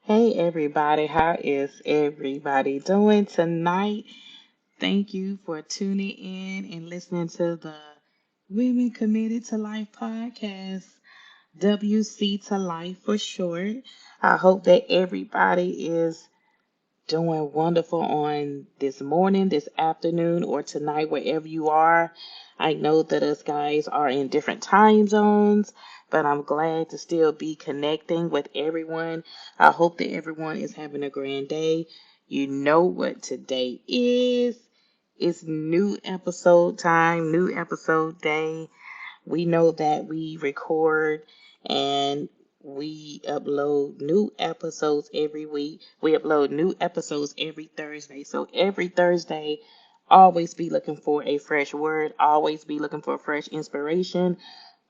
Hey everybody, how is everybody doing tonight? Thank you for tuning in and listening to the Women Committed to Life podcast, WC to Life for short. I hope that everybody is doing wonderful on this morning, this afternoon, or tonight, wherever you are. I know that us guys are in different time zones, but I'm glad to still be connecting with everyone. I hope that everyone is having a grand day. You know what today is. It's new episode time, new episode day. We know that we record and we upload new episodes every week. We upload new episodes every Thursday. So every Thursday, always be looking for a fresh word, always be looking for fresh inspiration,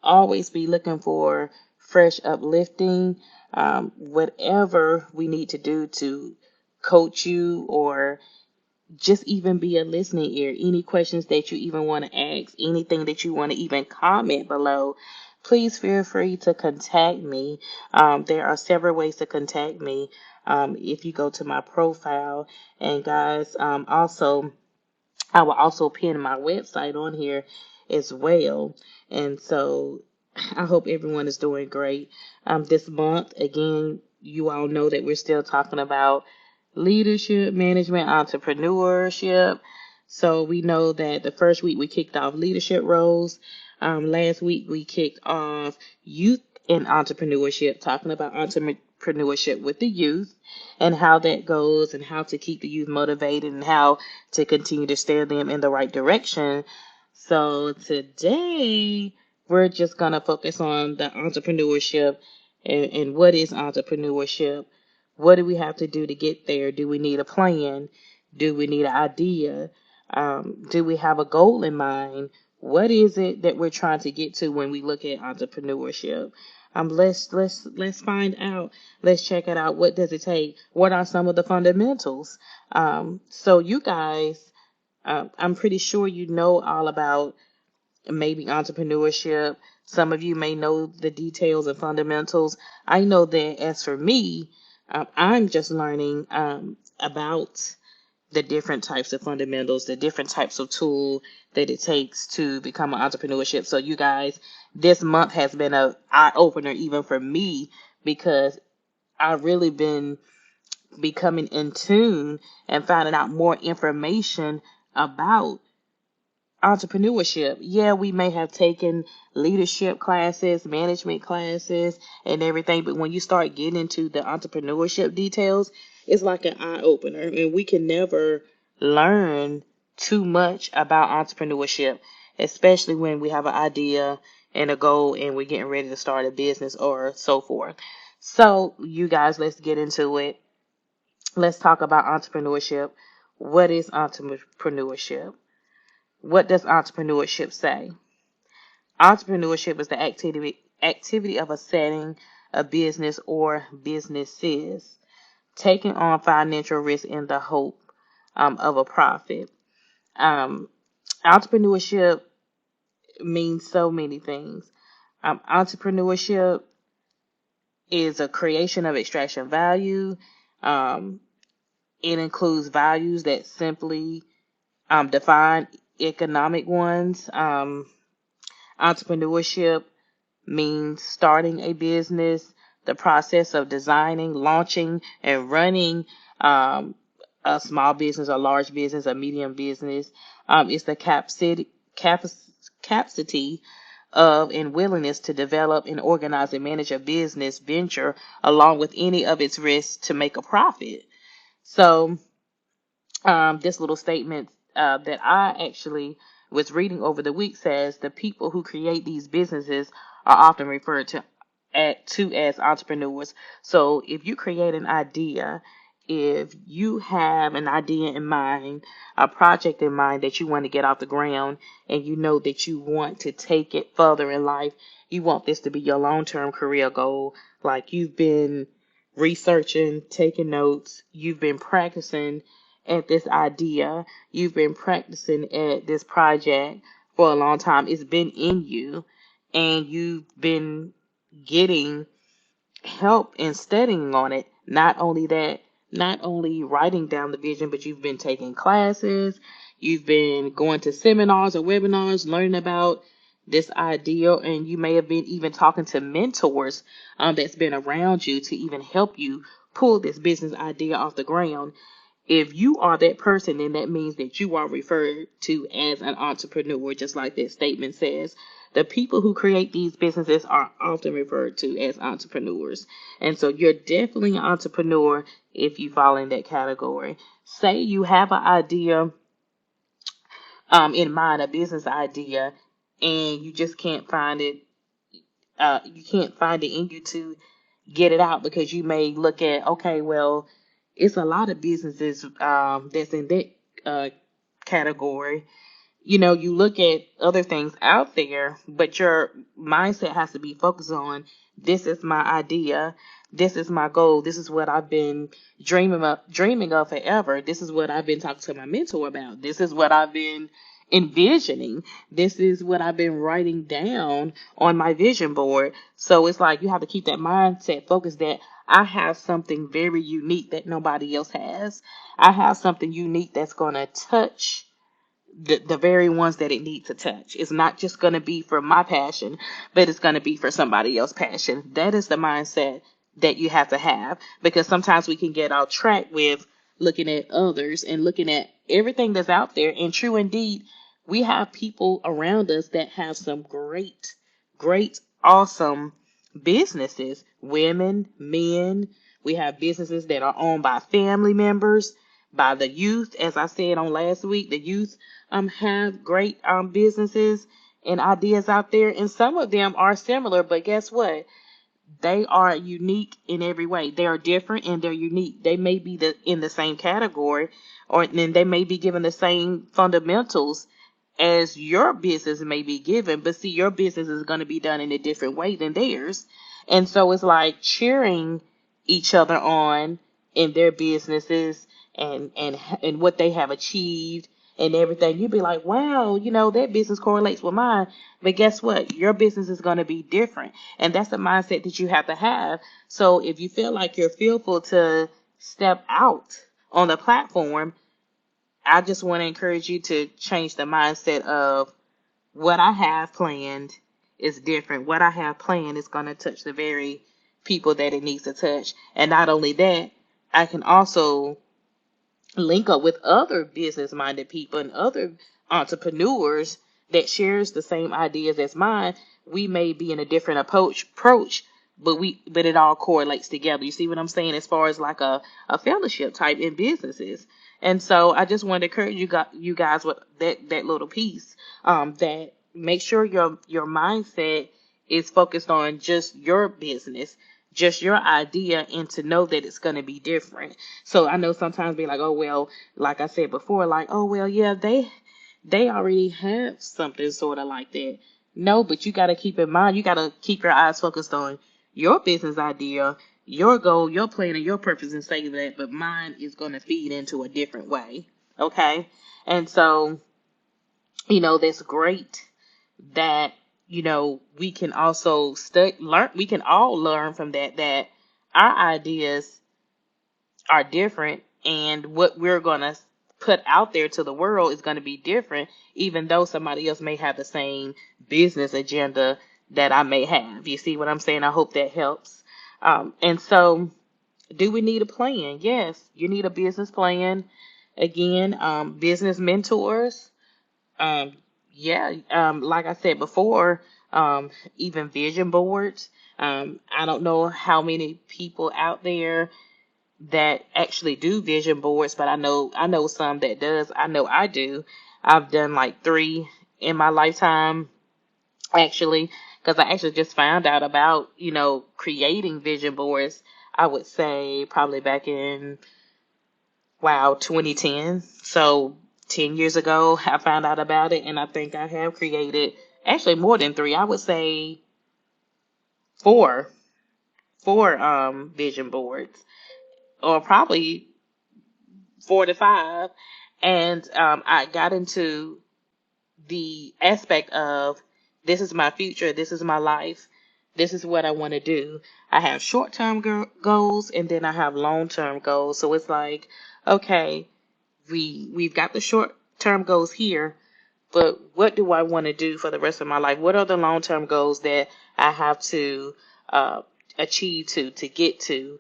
always be looking for fresh uplifting, whatever we need to do to coach you or just even be a listening ear. Any questions that you even want to ask, anything that you want to even comment below, please feel free to contact me. There are several ways to contact me. If you go to my profile, and guys, also, I will also pin my website on here as well. And so I hope everyone is doing great. This month, again, you all know that we're still talking about leadership, management, entrepreneurship. So we know that the first week we kicked off leadership roles. Last week we kicked off youth and entrepreneurship, talking about entrepreneurship with the youth and how that goes and how to keep the youth motivated and how to continue to steer them in the right direction. So today we're just going to focus on the entrepreneurship and what is entrepreneurship. What do we have to do to get there? Do we need a plan? Do we need an idea? Do we have a goal in mind? What is it that we're trying to get to when we look at entrepreneurship? Let's find out. Let's check it out. What does it take? What are some of the fundamentals? So you guys, I'm pretty sure you know all about maybe entrepreneurship. Some of you may know the details and fundamentals. I know that as for me, I'm just learning about the different types of fundamentals, the different types of tool that it takes to become an entrepreneurship. So you guys, this month has been a eye opener even for me because I've really been becoming in tune and finding out more information about entrepreneurship. Yeah, we may have taken leadership classes, management classes, and everything, but when you start getting into the entrepreneurship details, it's like an eye opener, and we can never learn too much about entrepreneurship, especially when we have an idea and a goal and we're getting ready to start a business or so forth. So, you guys, let's get into it. Let's talk about entrepreneurship. What is entrepreneurship? What does entrepreneurship say? Entrepreneurship is the activity of a setting, a business or businesses, taking on financial risk in the hope of a profit. Um, Entrepreneurship means so many things. Entrepreneurship is a creation of extraction value. Um, it includes values that simply define economic ones. Entrepreneurship means starting a business, the process of designing, launching, and running a small business, a large business, a medium business. It's the capacity of and willingness to develop and organize and manage a business venture along with any of its risks to make a profit. So this little statement that I actually was reading over the week says the people who create these businesses are often referred to as entrepreneurs. So if you create an idea, if you have an idea in mind, a project in mind that you want to get off the ground, and you know that you want to take it further in life, you want this to be your long-term career goal, like you've been researching, taking notes, you've been practicing at this idea, you've been practicing at this project for a long time, it's been in you, and you've been getting help in studying on it. Not only that, not only writing down the vision, but you've been taking classes, you've been going to seminars or webinars, learning about this idea, and you may have been even talking to mentors that's been around you to even help you pull this business idea off the ground. If you are that person, then that means that you are referred to as an entrepreneur, just like that statement says. The people who create these businesses are often referred to as entrepreneurs. And so you're definitely an entrepreneur if you fall in that category. Say you have an idea in mind, a business idea, and you just can't find it. You can't find it in you to get it out because you may look at, okay, well, it's a lot of businesses that's in that uh, category. You look at other things out there, but your mindset has to be focused on, this is my idea, this is my goal, this is what I've been dreaming of forever. This is what I've been talking to my mentor about. This is what I've been envisioning. This is what I've been writing down on my vision board. So it's like you have to keep that mindset focused that I have something very unique that nobody else has. I have something unique that's going to touch the very ones that it needs to touch. It's not just going to be for my passion, but it's going to be for somebody else's passion. That is the mindset that you have to have, because sometimes we can get off track with looking at others and looking at everything that's out there. And true indeed, we have people around us that have some great, great, awesome businesses, women, men. We have businesses that are owned by family members, by the youth. As I said on last week, the youth have great businesses and ideas out there, and some of them are similar, but guess what? They are unique in every way. They are different and they're unique. They may be in the same category, or then they may be given the same fundamentals as your business may be given, but see, your business is going to be done in a different way than theirs. And so it's like cheering each other on in their businesses and what they have achieved and everything. You'd be like, wow, that business correlates with mine. But guess what? Your business is going to be different. And that's the mindset that you have to have. So if you feel like you're fearful to step out on the platform, I just want to encourage you to change the mindset of, what I have planned is different. What I have planned is going to touch the very people that it needs to touch. And not only that, I can also link up with other business-minded people and other entrepreneurs that shares the same ideas as mine. We may be in a different approach, but it all correlates together. You see what I'm saying? As far as like a fellowship type in businesses. And so I just wanted to encourage you guys with that little piece, that make sure your mindset is focused on just your business, just your idea, and to know that it's going to be different. So I know sometimes be like, oh, well, like I said before, like, oh, well, yeah, they already have something sort of like that. No, but you got to keep in mind, you got to keep your eyes focused on your business idea, your goal, your plan, and your purpose, and say that, but mine is going to feed into a different way. Okay. And so, that's great that, we can also learn, we can all learn from that our ideas are different, and what we're going to put out there to the world is going to be different, even though somebody else may have the same business agenda that I may have. You see what I'm saying? I hope that helps. And so, do we need a plan? Yes, you need a business plan. Again, business mentors. Um, yeah, like I said before, even vision boards. I don't know how many people out there that actually do vision boards, but I know some that does. I know I do. I've done like 3 in my lifetime, actually, because I actually just found out about, creating vision boards. I would say probably back in, wow, 2010. So 10 years ago, I found out about it, and I think I have created actually more than 3. I would say 4, 4 vision boards, or probably 4 to 5. And I got into the aspect of, this is my future, this is my life, this is what I want to do. I have short-term goals, and then I have long-term goals. So it's like, okay, we've got the short-term goals here, but what do I want to do for the rest of my life? What are the long-term goals that I have to uh, achieve to get to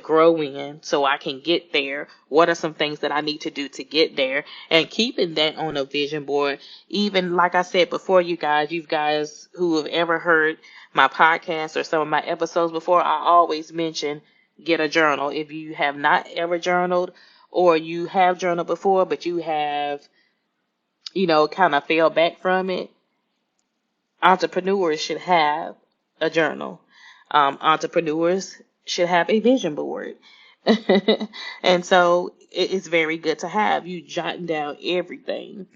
grow in so I can get there? What are some things that I need to do to get there? And keeping that on a vision board, even like I said before, you guys who have ever heard my podcast or some of my episodes before, I always mention get a journal. If you have not ever journaled, or you have journaled before, but you have, kind of fell back from it, entrepreneurs should have a journal. Entrepreneurs should have a vision board. And so it's very good to have you jotting down everything.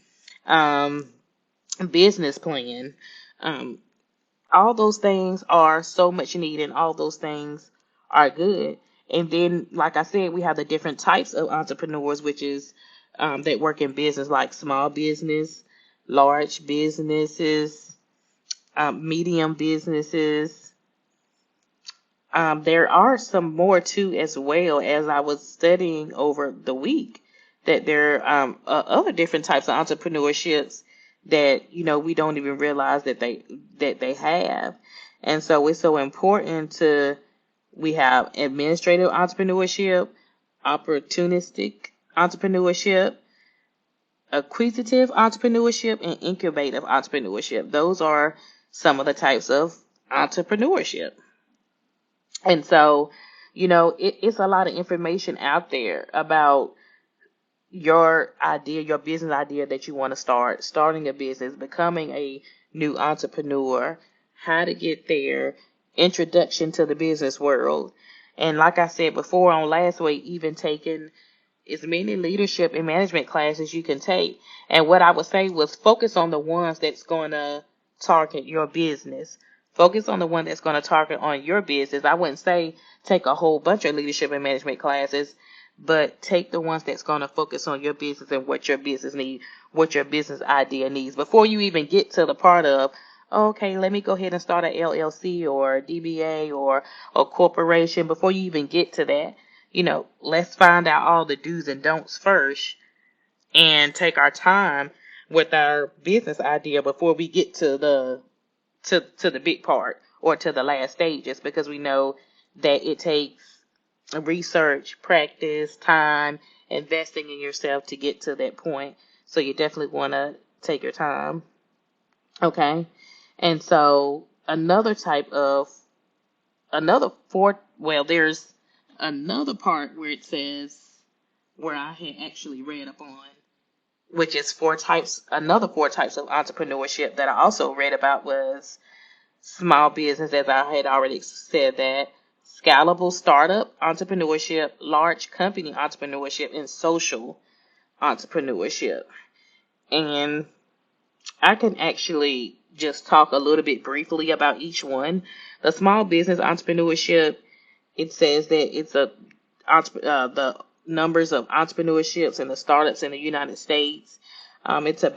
Um, Business plan. Um, all those things are so much needed, and all those things are good. And then, like I said, we have the different types of entrepreneurs, which is that work in business, like small business, large businesses, medium businesses. There are some more too, as well, as I was studying over the week, that there are other different types of entrepreneurships that we don't even realize that they have. And so it's so important to we have administrative entrepreneurship, opportunistic entrepreneurship, acquisitive entrepreneurship, and incubative entrepreneurship. Those are some of the types of entrepreneurship. And so, it's a lot of information out there about your idea, your business idea that you want to starting a business, becoming a new entrepreneur, how to get there, introduction to the business world. And like I said before on last week, even taking as many leadership and management classes you can take. And what I would say was focus on the ones that's going to target your business. Focus on the one that's going to target on your business. I wouldn't say take a whole bunch of leadership and management classes, but take the ones that's going to focus on your business and what your business needs, what your business idea needs. Before you even get to the part of, okay, let me go ahead and start an LLC or a DBA or a corporation. Before you even get to that, let's find out all the do's and don'ts first and take our time with our business idea before we get to the big part or to the last stages, because we know that it takes research, practice, time, investing in yourself to get to that point. So you definitely want to take your time. Okay. And so there's another part where it says, where I had actually read up on, which is another four types of entrepreneurship that I also read about was small business, as I had already said, that scalable startup entrepreneurship, large company entrepreneurship, and social entrepreneurship. And I can actually just talk a little bit briefly about each one. The small business entrepreneurship, it says that the numbers of entrepreneurships and the startups in the United States. It says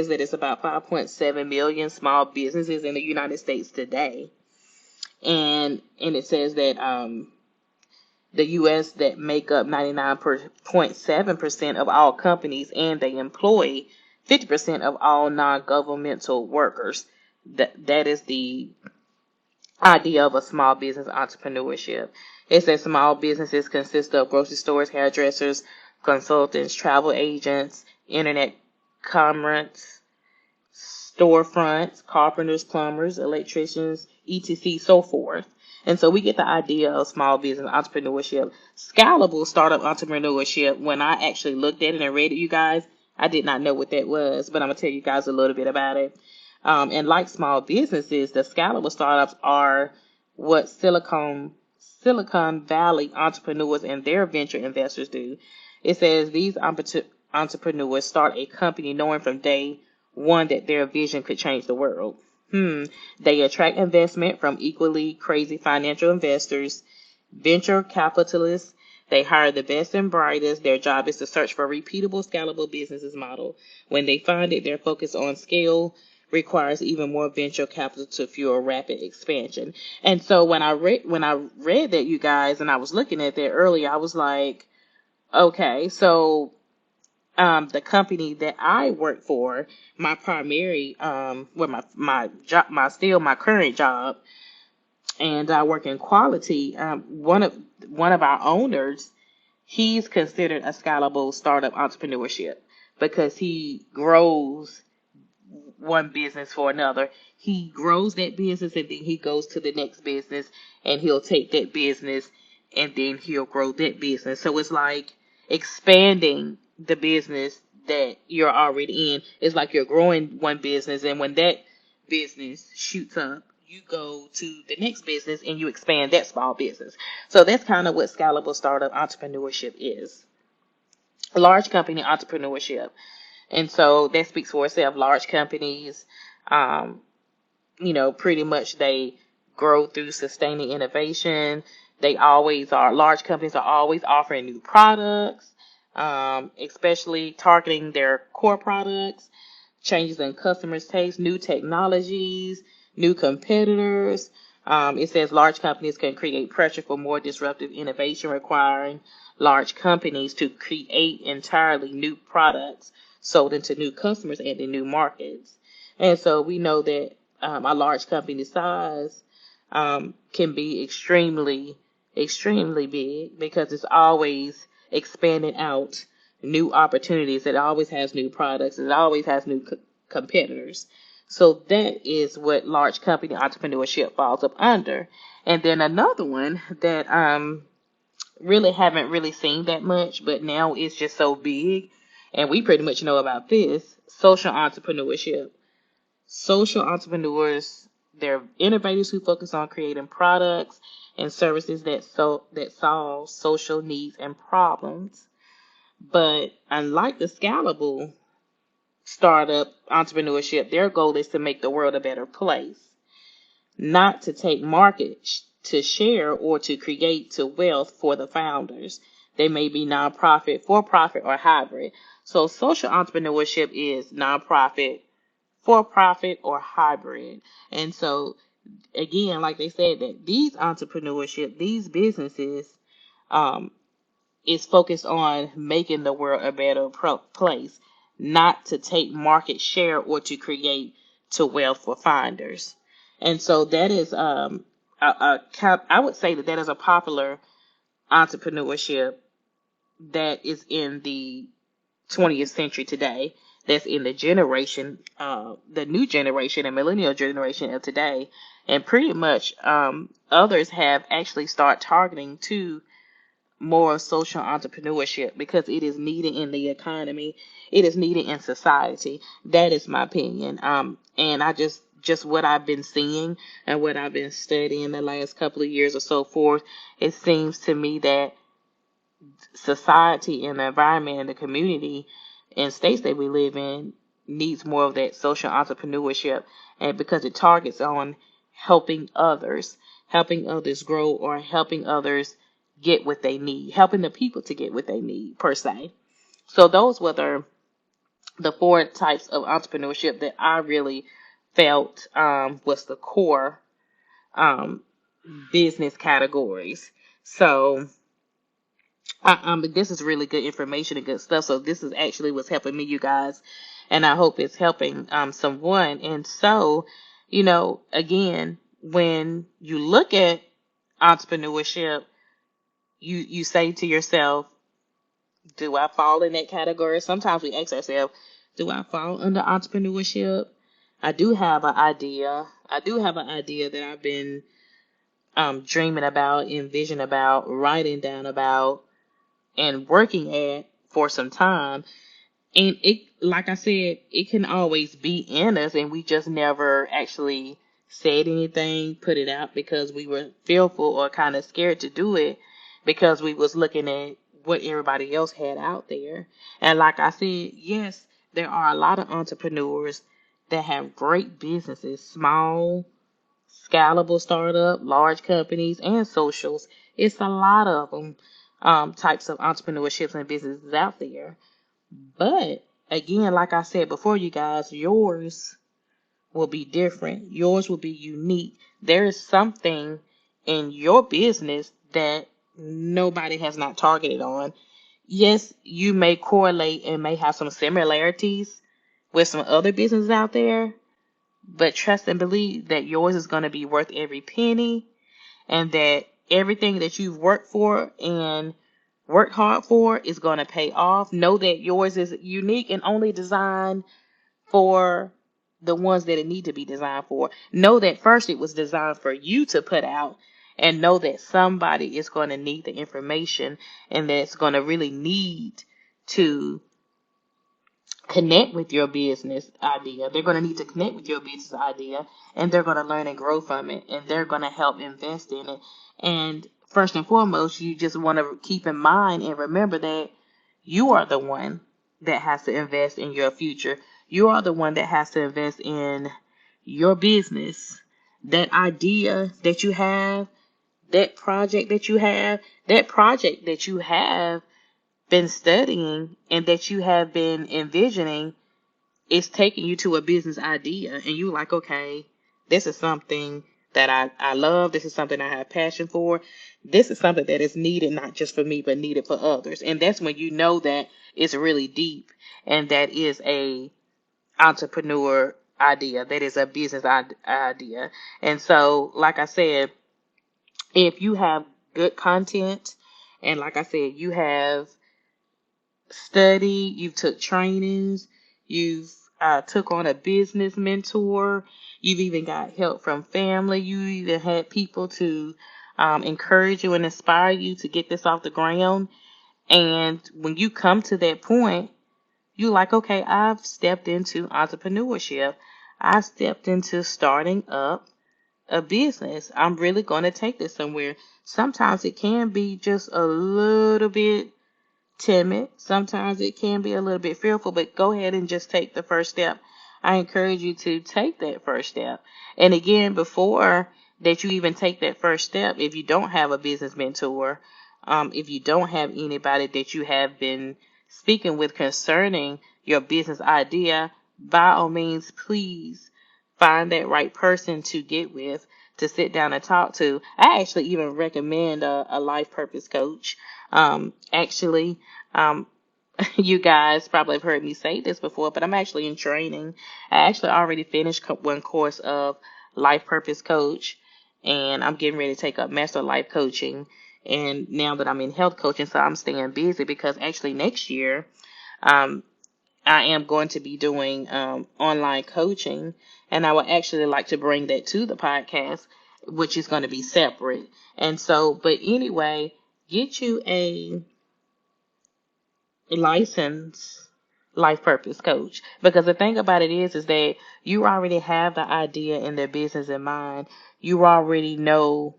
that it's about 5.7 million small businesses in the United States today. And it says that the U.S. that make up 99.7% of all companies, and they employ 50% of all non-governmental workers. That is the idea of a small business entrepreneurship. It says small businesses consist of grocery stores, hairdressers, consultants, travel agents, internet commerce, storefronts, carpenters, plumbers, electricians, etc., so forth. And so we get the idea of small business entrepreneurship. Scalable startup entrepreneurship, when I actually looked at it and read it, you guys, I did not know what that was, but I'm going to tell you guys a little bit about it. And like small businesses, the scalable startups are what Silicon Valley entrepreneurs and their venture investors do. It says these entrepreneurs start a company knowing from day one that their vision could change the world. They attract investment from equally crazy financial investors, venture capitalists. They hire the best and brightest. Their job is to search for repeatable, scalable businesses model. When they find it, they're focused on scale, requires even more venture capital to fuel rapid expansion. And so when I read that, you guys, and I was looking at that earlier, I was like, okay, so the company that I work for, my primary well, my job, my current job, and I work in quality. One of our owners, he's considered a scalable startup entrepreneurship because he grows one business for another. He grows that business and then he goes to the next business and he'll take that business and then he'll grow that business. So it's like expanding the business that you're already in. It's like you're growing one business, and when that business shoots up, you go to the next business and you expand that small business. So that's kind of what scalable startup entrepreneurship is. Large company entrepreneurship. And so that speaks for itself. Large companies, um, pretty much they grow through sustaining innovation. Large companies are always offering new products, especially targeting their core products, changes in customers' taste, new technologies, new competitors. It says large companies can create pressure for more disruptive innovation, requiring large companies to create entirely new products sold into new customers and in new markets. And so we know that a large company size can be extremely, extremely big because it's always expanding out new opportunities. It always has new products. It always has new competitors. So that is what large company entrepreneurship falls up under. And then another one that really haven't really seen that much, but now it's just so big, and we pretty much know about this: social entrepreneurship. Social entrepreneurs, they're innovators who focus on creating products and services that solve social needs and problems. But unlike the scalable startup entrepreneurship, their goal is to make the world a better place, not to take market to share or to create to wealth for the founders. They may be nonprofit, for profit, or hybrid. So social entrepreneurship is nonprofit, for profit, or hybrid. And so again, like they said, that these businesses, um, is focused on making the world a better place, not to take market share or to create to wealth for finders. And so that is I would say that that is a popular entrepreneurship that is in the 20th century today. That's in the new generation and millennial generation of today. And pretty much others have actually started targeting to more social entrepreneurship because it is needed in the economy. It is needed in society. That is my opinion. And I just what I've been seeing and what I've been studying the last couple of years or so forth, it seems to me that society and the environment and the community and states that we live in needs more of that social entrepreneurship, and because it targets on helping others grow, or helping others get what they need, helping the people to get what they need per se. So those were the four types of entrepreneurship that I really felt was the core um, business categories. So this is really good information and good stuff. So this is actually what's helping me, you guys, and I hope it's helping someone. And so, again, when you look at entrepreneurship, you say to yourself, do I fall in that category? Sometimes we ask ourselves, do I fall under entrepreneurship? I do have an idea. I do have an idea that I've been dreaming about, envisioning about, writing down about, and working at for some time. And it, like I said, it can always be in us, and we just never actually said anything, put it out because we were fearful or kind of scared to do it because we was looking at what everybody else had out there. And like I said, yes, there are a lot of entrepreneurs that have great businesses, small, scalable startup, large companies, and socials. It's a lot of them, types of entrepreneurships and businesses out there. But again, like I said before, you guys, yours will be different. Yours will be unique. There is something in your business that nobody has not targeted on. Yes, you may correlate and may have some similarities with some other businesses out there, but trust and believe that yours is going to be worth every penny, and that everything that you've worked for and worked hard for is going to pay off. Know that yours is unique and only designed for the ones that it need to be designed for. Know that first it was designed for you to put out, and know that somebody is going to need the information and that's going to really need to connect with your business idea. They're going to need to connect with your business idea, and they're going to learn and grow from it, and they're going to help invest in it. And first and foremost, you just want to keep in mind and remember that you are the one that has to invest in your future. You are the one that has to invest in your business. That idea that you have, that project that you have, that project that you have been studying and that you have been envisioning, is taking you to a business idea, and you like, okay, this is something that I love. This is something I have passion for. This is something that is needed, not just for me, but needed for others. And that's when you know that it's really deep, and that is a entrepreneur idea. That is a business idea. And so, like I said, if you have good content, and like I said, you have studied, you've took trainings, you've took on a business mentor, you've even got help from family, you even had people to encourage you and inspire you to get this off the ground. And when you come to that point, you like, okay, I've stepped into entrepreneurship. I stepped into starting up a business. I'm really going to take this somewhere. Sometimes it can be just a little bit timid. Sometimes it can be a little bit fearful, but go ahead and just take the first step. I encourage you to take that first step. And again, before that you even take that first step, if you don't have a business mentor, if you don't have anybody that you have been speaking with concerning your business idea, by all means, please find that right person to get with, to sit down and talk to. I actually even recommend a life purpose coach. Actually, um, you guys probably have heard me say this before, but I'm actually in training. I actually already finished one course of life purpose coach, and I'm getting ready to take up master life coaching. And now that I'm in health coaching, so I'm staying busy, because actually next year, um, I am going to be doing online coaching, and I would actually like to bring that to the podcast, which is going to be separate. And so, but anyway, get you a licensed life purpose coach, because the thing about it is that you already have the idea and the business in mind. You already know.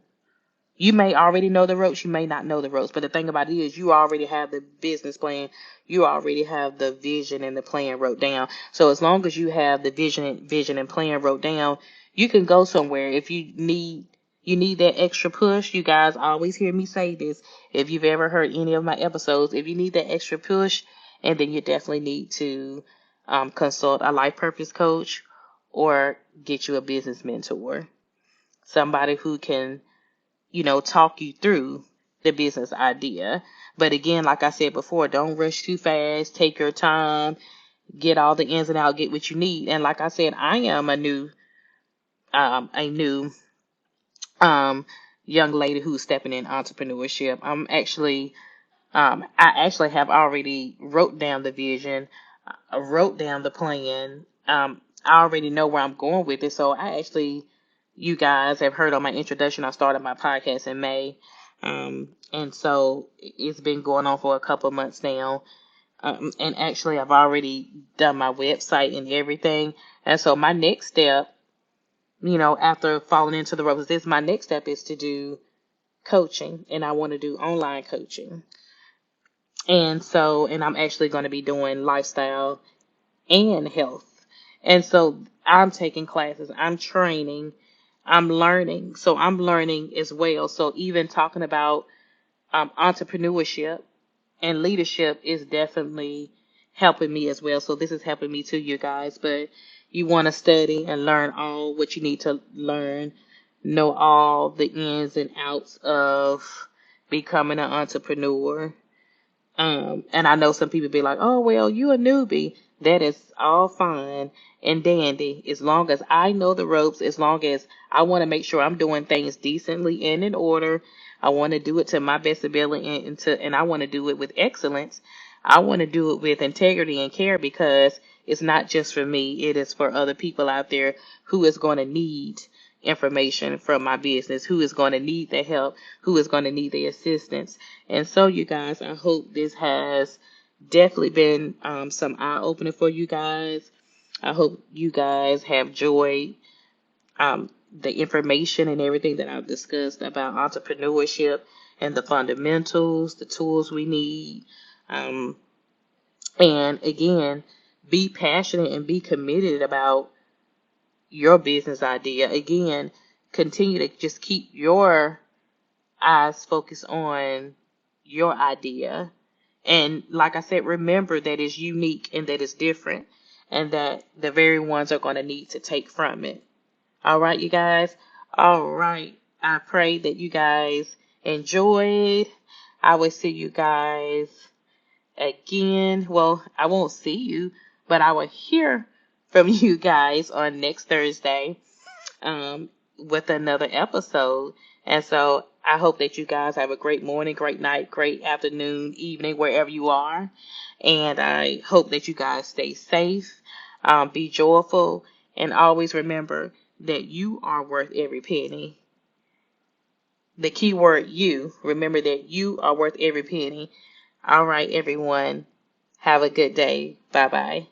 You may already know the ropes, you may not know the ropes, but the thing about it is you already have the business plan, you already have the vision and the plan wrote down. So as long as you have the vision and plan wrote down, you can go somewhere. If you need that extra push, you guys always hear me say this. If you've ever heard any of my episodes, if you need that extra push, and then you definitely need to consult a life purpose coach, or get you a business mentor, somebody who can talk you through the business idea. But again, like I said before, don't rush too fast. Take your time, get all the ins and outs, get what you need. And like I said, I am a new young lady who's stepping in entrepreneurship. I actually have already wrote down the vision, wrote down the plan. I already know where I'm going with it. So you guys have heard on my introduction, I started my podcast in May. And so it's been going on for a couple of months now. And actually I've already done my website and everything. And so my next step, after falling into the ropes, my next step is to do coaching, and I want to do online coaching. And I'm actually going to be doing lifestyle and health. And so I'm taking classes, I'm training, I'm learning. So I'm learning as well. So even talking about entrepreneurship and leadership is definitely helping me as well. So this is helping me too, you guys. But You want to study and learn all what you need to learn, know all the ins and outs of becoming an entrepreneur. And I know some people be like, oh, well, you a newbie. That is all fine and dandy. As long as I know the ropes, as long as I want to make sure I'm doing things decently and in order. I want to do it to my best ability and I want to do it with excellence. I want to do it with integrity and care because it's not just for me. It is for other people out there who is going to need information from my business, who is going to need the help, who is going to need the assistance. And so, you guys, I hope this has definitely been some eye opening for you guys. I hope you guys have enjoyed the information and everything that I've discussed about entrepreneurship and the fundamentals, the tools we need. Um, and again, be passionate and be committed about your business idea. Again, continue to just keep your eyes focused on your idea. And like I said, remember that it's unique and that it's different and that the very ones are going to need to take from it. All right, you guys. All right. I pray that you guys enjoyed. I will see you guys again. Well, I won't see you, but I will hear from you guys on next Thursday with another episode. And so I hope that you guys have a great morning, great night, great afternoon, evening, wherever you are. And I hope that you guys stay safe, be joyful, and always remember that you are worth every penny. The key word you. Remember that you are worth every penny. All right, everyone. Have a good day. Bye-bye.